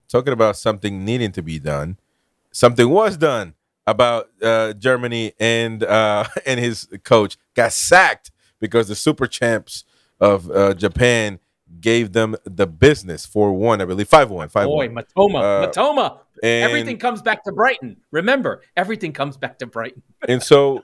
talking about something needing to be done. Something was done about Germany, and and his coach got sacked because the super champs of Japan gave them the business 4-1, I believe 5-1, 5-1. Boy, Uh, Matoma. Everything and comes back to Brighton. Remember, everything comes back to Brighton. and so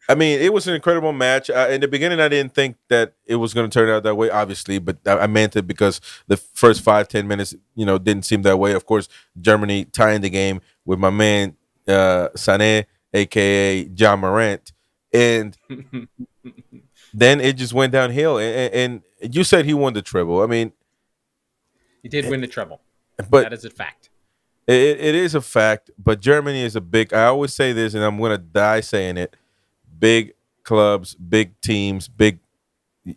I mean, it was an incredible match. In the beginning, I didn't think that it was going to turn out that way, obviously, but I meant it because the first 5-10 minutes, didn't seem that way. Of course, Germany tying the game with my man Sané, aka John Morant, and then it just went downhill. And you said he won the treble. I mean, He did win the treble. but That is a fact. it is a fact. But Germany is a big. I always say this, and I'm going to die saying it. Big clubs, big teams, big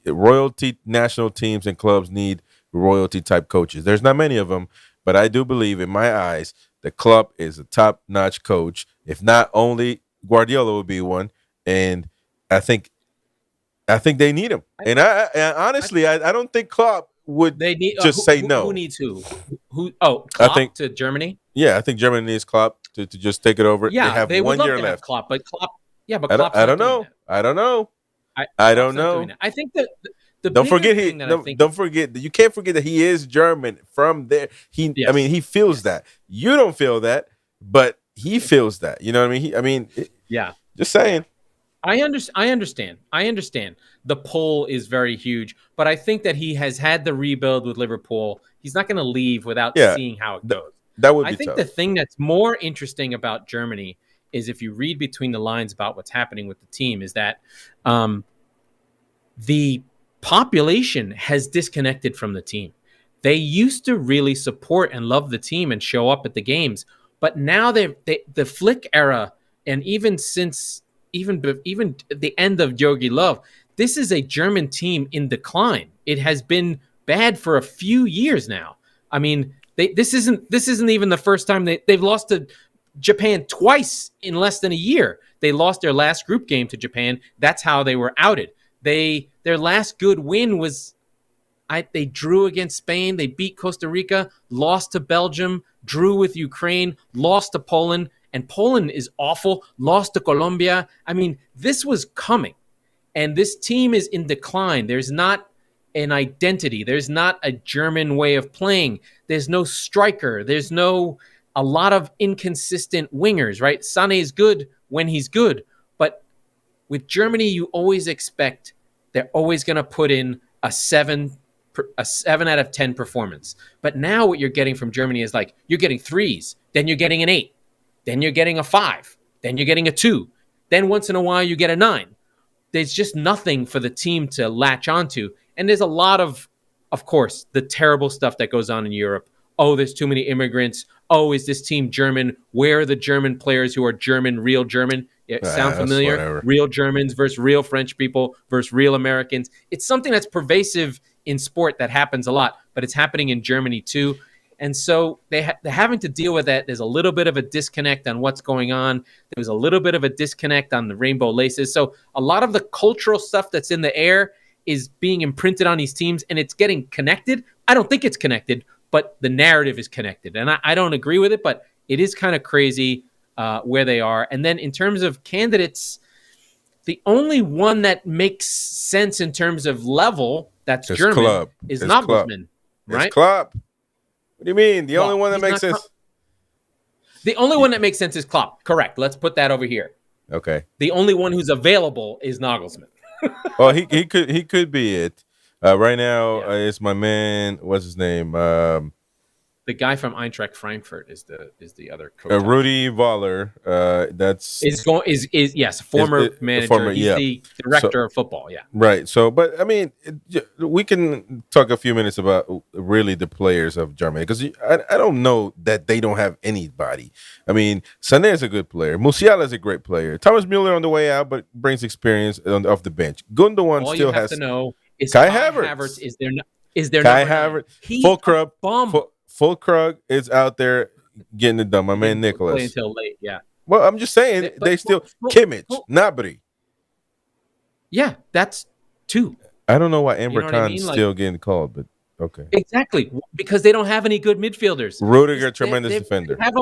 royalty national teams and clubs need royalty type coaches. There's not many of them, but I do believe in my eyes that Klopp is a top notch coach. If not only Guardiola would be one, and I think they need him. And I honestly I don't think Klopp would They need just say no. Who needs who? Who? Oh, I Klopp think to Germany. Yeah, I think Germany needs Klopp to just take it over. Yeah, they have they would 1 love year to have left. Klopp, but Klopp. Yeah, but I Klopp's don't not doing know. that. I don't know. I Klopp's don't not know. doing that. I think that the Don't bigger forget thing that I think don't forget that you can't forget that he is German from there. I Yes. mean, he feels that. You don't feel that, but he feels that. You know what I mean? yeah. Just saying. I understand. I understand. The pull is very huge, but I think that he has had the rebuild with Liverpool. He's not going to leave without Yeah. seeing how it goes. That would be I think tough. the thing that's more interesting about Germany is if you read between the lines about what's happening with the team is that the population has disconnected from the team. They used to really support and love the team and show up at the games, but now the Flick era, and even since even the end of Jogi Löw, this is a German team in decline. It has been bad for a few years now. I mean, this isn't even the first time they've lost to Japan twice in less than a year. They lost their last group game to Japan. That's how they were outed. Their last good win was they drew against Spain. They beat Costa Rica, lost to Belgium, drew with Ukraine, lost to Poland, and Poland is awful, lost to Colombia. I mean, this was coming, and this team is in decline. There's not an identity. There's not a German way of playing. There's no striker. There's a lot of inconsistent wingers, right? Sané is good when he's good, but with Germany, you always expect they're always going to put in a 7 out of 10 performance. But now what you're getting from Germany is like you're getting 3s, then you're getting an 8, then you're getting a 5, then you're getting a 2, then once in a while you get a 9. There's just nothing for the team to latch onto. And there's a lot of course, the terrible stuff that goes on in Europe. Oh, there's too many immigrants. Oh, is this team German? Where are the German players who are German, real German? Sound familiar? Whatever. Real Germans versus real French people versus real Americans. It's something that's pervasive in sport that happens a lot, but it's happening in Germany too. And so they're having to deal with that. There's a little bit of a disconnect on what's going on. There was a little bit of a disconnect on the rainbow laces. So a lot of the cultural stuff that's in the air is being imprinted on these teams, and it's getting connected. I don't think it's connected, but the narrative is connected. And I don't agree with it, but it is kind of crazy where they are. And then in terms of candidates, the only one that makes sense in terms of level that's It's German Klopp. is It's Nagelsmann, right? It's Klopp. What do you mean? The Klopp. only one that He's makes not sense. The only one that makes sense is Klopp. Correct. Let's put that over here. Okay. The only one who's available is Nagelsmann. Well, he could be it. Right now, Yeah. it's my man. What's his name? The guy from Eintracht Frankfurt is the other coach. Rudy Voller. That's Yes, former manager. former, He's yeah. the director of football. Yeah. Right. So, but I mean, we can talk a few minutes about really the players of Germany because I don't know that they don't have anybody. I mean, Sané is a good player. Musiala is a great player. Thomas Mueller on the way out, but brings experience off the bench. Gundogan All still you have has to know is Kai Kai Havertz. Havertz is there Kai number 9. Havertz. He's Fulkrug. a bum. Fulkrug is out there getting it done. My man Play Nicholas. until late. Yeah. Well, I'm just saying But they still Ful- Kimmich, Ful- Gnabry. Yeah, that's 2. I don't know why Amber know what I Khan's mean? Like- still getting called, but Okay. Exactly, because they don't have any good midfielders. Rudiger, tremendous They defender. have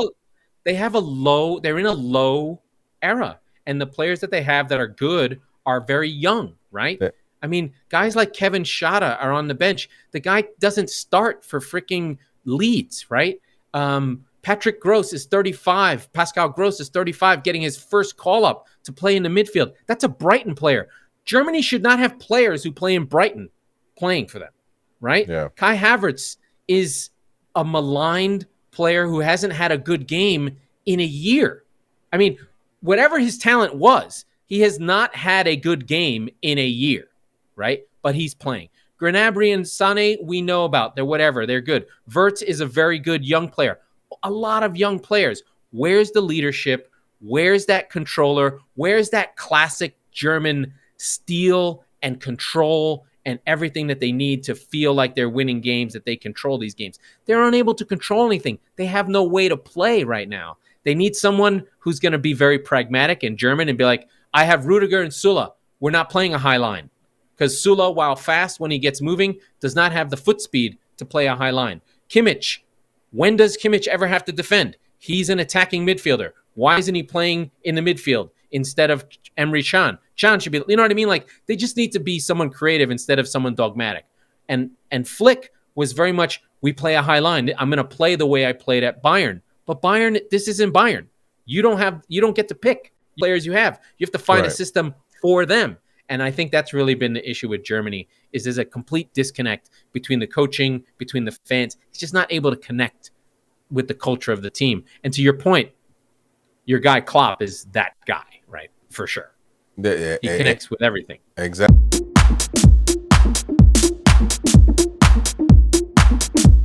a low. They're in a low era, and the players that they have that are good are very young, right? That I mean, guys like Kevin Shada are on the bench. The guy doesn't start for freaking Leeds, right? Patrick Gross is 35. Pascal Gross is 35, getting his first call up to play in the midfield. That's a Brighton player. Germany should not have players who play in Brighton playing for them, right? yeah. Kai Havertz is a maligned player who hasn't had a good game in a year. I mean, whatever his talent was, he has not had a good game in a year, right? But he's playing. Gnabry and Sané, we know about. They're whatever. They're good. Wirtz is a very good young player. A lot of young players. Where's the leadership? Where's that controller? Where's that classic German steel and control and everything that they need to feel like they're winning games, that they control these games? They're unable to control anything. They have no way to play right now. They need someone who's going to be very pragmatic and German and be like, I have Rudiger and Sula. We're not playing a high line. Because Sula, while fast when he gets moving, does not have the foot speed to play a high line. Kimmich, when does Kimmich ever have to defend? He's an attacking midfielder. Why isn't he playing in the midfield instead of Emre Can? Can should be, you know what I mean? Like, they just need to be someone creative instead of someone dogmatic. And Flick was very much, we play a high line. I'm going to play the way I played at Bayern. But Bayern, this isn't Bayern. You don't get to pick players you have. You have to find a system for them. And I think that's really been the issue with Germany, is there's a complete disconnect between the coaching, between the fans. He's just not able to connect with the culture of the team. And to your point, your guy Klopp is that guy, right? For sure. He connects with everything. Exactly.